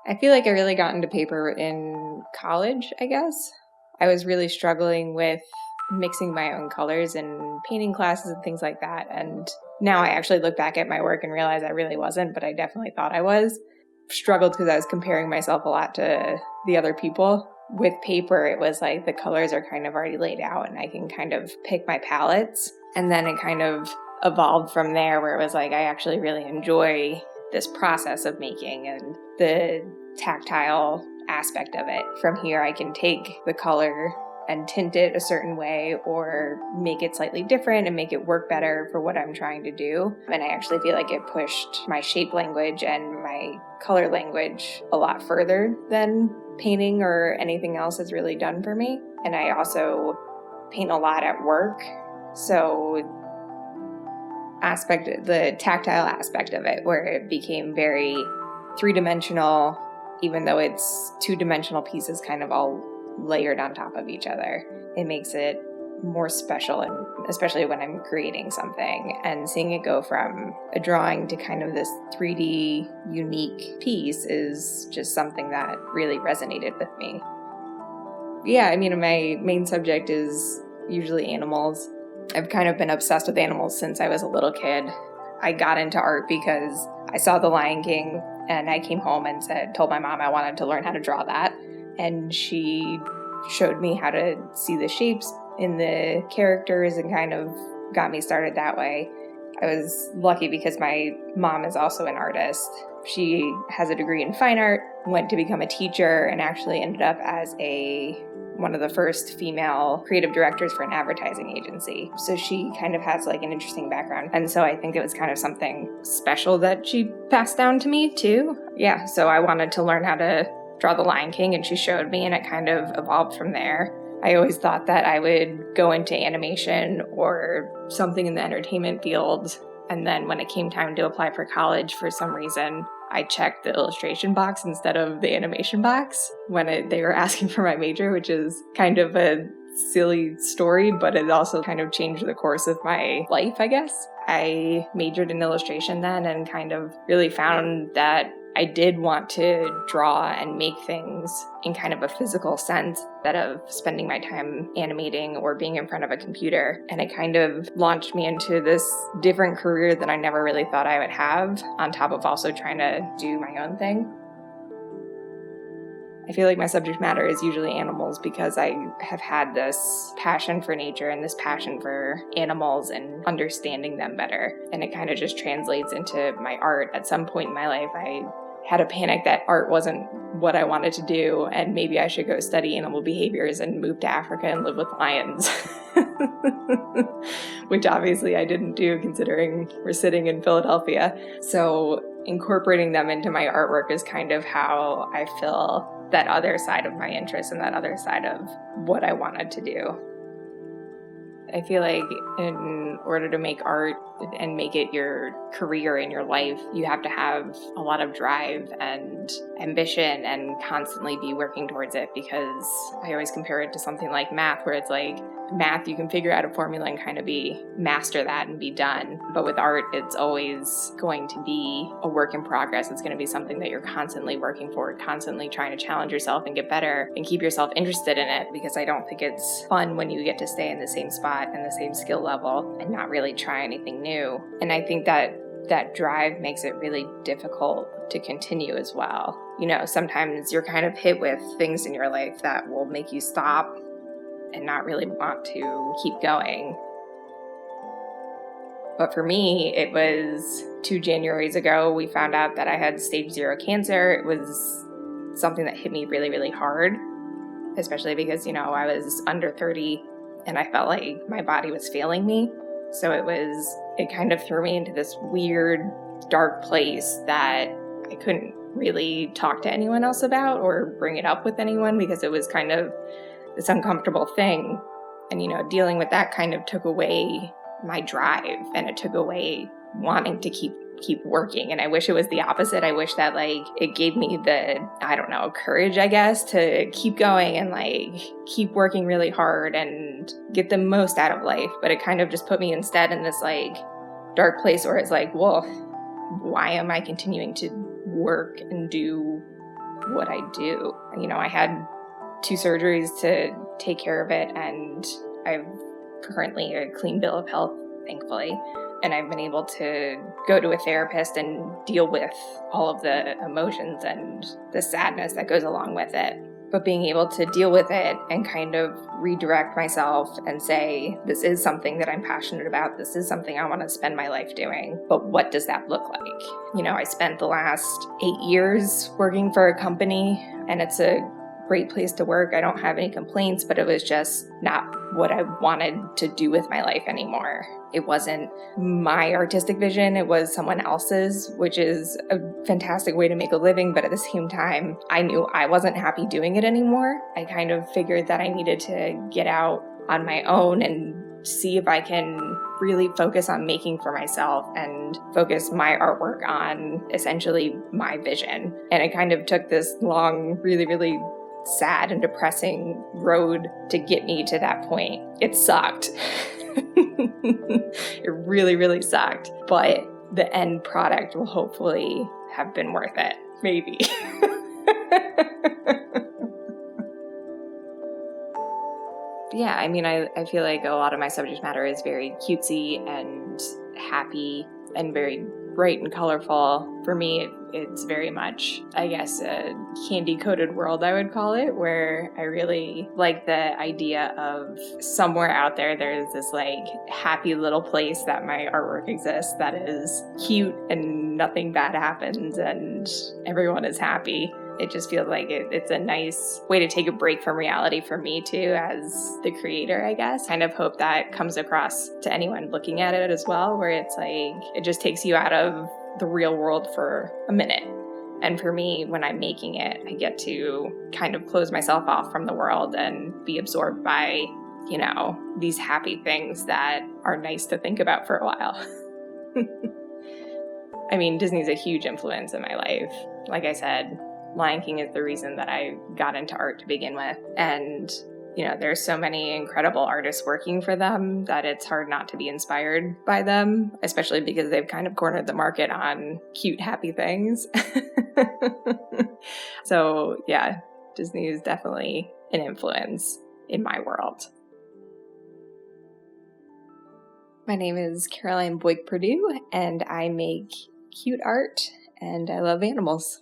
I feel like I really got into paper in college, I guess. I was really struggling with mixing my own colors in painting classes and things like that. And now I actually look back at my work and realize I really wasn't, but I definitely thought I was. Struggled because I was comparing myself a lot to the other people. With paper, it was like the colors are kind of already laid out and I can kind of pick my palettes. And then it kind of evolved from there where it was like I actually really enjoy this process of making and the tactile aspect of it. From here, I can take the color and tint it a certain way or make it slightly different and make it work better for what I'm trying to do. And I actually feel like it pushed my shape language and my color language a lot further than painting or anything else has really done for me. And I also paint a lot at work. So the tactile aspect of it, where it became very three-dimensional, even though it's two-dimensional pieces kind of all layered on top of each other. It makes it more special, and especially when I'm creating something and seeing it go from a drawing to kind of this 3D unique piece is just something that really resonated with me. Yeah, I mean, my main subject is usually animals. I've kind of been obsessed with animals since I was a little kid. I got into art because I saw The Lion King and I came home and told my mom I wanted to learn how to draw that. And she showed me how to see the shapes in the characters and kind of got me started that way. I was lucky because my mom is also an artist. She has a degree in fine art, went to become a teacher, and actually ended up as one of the first female creative directors for an advertising agency. So she kind of has like an interesting background. And so I think it was kind of something special that she passed down to me too. Yeah, so I wanted to learn how to draw The Lion King and she showed me and it kind of evolved from there. I always thought that I would go into animation or something in the entertainment field. And then when it came time to apply for college, for some reason, I checked the illustration box instead of the animation box when they were asking for my major, which is kind of a silly story, but it also kind of changed the course of my life, I guess. I majored in illustration then and kind of really found that I did want to draw and make things in kind of a physical sense instead of spending my time animating or being in front of a computer. And it kind of launched me into this different career that I never really thought I would have, on top of also trying to do my own thing. I feel like my subject matter is usually animals because I have had this passion for nature and this passion for animals and understanding them better. And it kind of just translates into my art. At some point in my life, I had a panic that art wasn't what I wanted to do and maybe I should go study animal behaviors and move to Africa and live with lions. Which obviously I didn't do considering we're sitting in Philadelphia. So incorporating them into my artwork is kind of how I feel that other side of my interest and that other side of what I wanted to do. I feel like in order to make art and make it your career in your life, you have to have a lot of drive and ambition and constantly be working towards it, because I always compare it to something like math, where it's like math, you can figure out a formula and kind of master that and be done. But with art, it's always going to be a work in progress. It's going to be something that you're constantly working for, constantly trying to challenge yourself and get better and keep yourself interested in it, because I don't think it's fun when you get to stay in the same spot and the same skill level and not really try anything new. And I think that drive makes it really difficult to continue as well. You know, sometimes you're kind of hit with things in your life that will make you stop and not really want to keep going. But for me, it was 2 Januaries ago, we found out that I had stage 0 cancer. It was something that hit me really, really hard, especially because, you know, I was under 30 and I felt like my body was failing me. So it kind of threw me into this weird, dark place that I couldn't really talk to anyone else about or bring it up with anyone, because it was kind of this uncomfortable thing. And, you know, dealing with that kind of took away my drive and it took away wanting to keep working. And I wish it was the opposite. I wish that like it gave me the, I don't know, courage, I guess, to keep going and like keep working really hard and get the most out of life. But it kind of just put me instead in this like dark place where it's like, well, why am I continuing to work and do what I do. I had 2 surgeries to take care of it, and I've currently a clean bill of health, thankfully. And I've been able to go to a therapist and deal with all of the emotions and the sadness that goes along with it. But being able to deal with it and kind of redirect myself and say, this is something that I'm passionate about. This is something I want to spend my life doing. But what does that look like? I spent the last 8 years working for a company, and it's a great place to work. I don't have any complaints, but it was just not what I wanted to do with my life anymore. It wasn't my artistic vision, it was someone else's, which is a fantastic way to make a living, but at the same time, I knew I wasn't happy doing it anymore. I kind of figured that I needed to get out on my own and see if I can really focus on making for myself and focus my artwork on essentially my vision. And it kind of took this long, really, really sad and depressing road to get me to that point. It sucked. It really, really sucked. But the end product will hopefully have been worth it. Maybe. Yeah, I feel like a lot of my subject matter is very cutesy and happy and very bright and colorful. For me, it's very much, I guess, a candy-coated world, I would call it, where I really like the idea of somewhere out there's this happy little place that my artwork exists that is cute and nothing bad happens and everyone is happy. It just feels like it's a nice way to take a break from reality for me too, as the creator, I guess. Kind of hope that comes across to anyone looking at it as well, where it's it just takes you out of the real world for a minute. And for me, when I'm making it, I get to kind of close myself off from the world and be absorbed by, these happy things that are nice to think about for a while. Disney's a huge influence in my life. Like I said, Lion King is the reason that I got into art to begin with. And, there's so many incredible artists working for them that it's hard not to be inspired by them, especially because they've kind of cornered the market on cute, happy things. So, yeah, Disney is definitely an influence in my world. My name is Caroline Boyk Purdue, and I make cute art, and I love animals.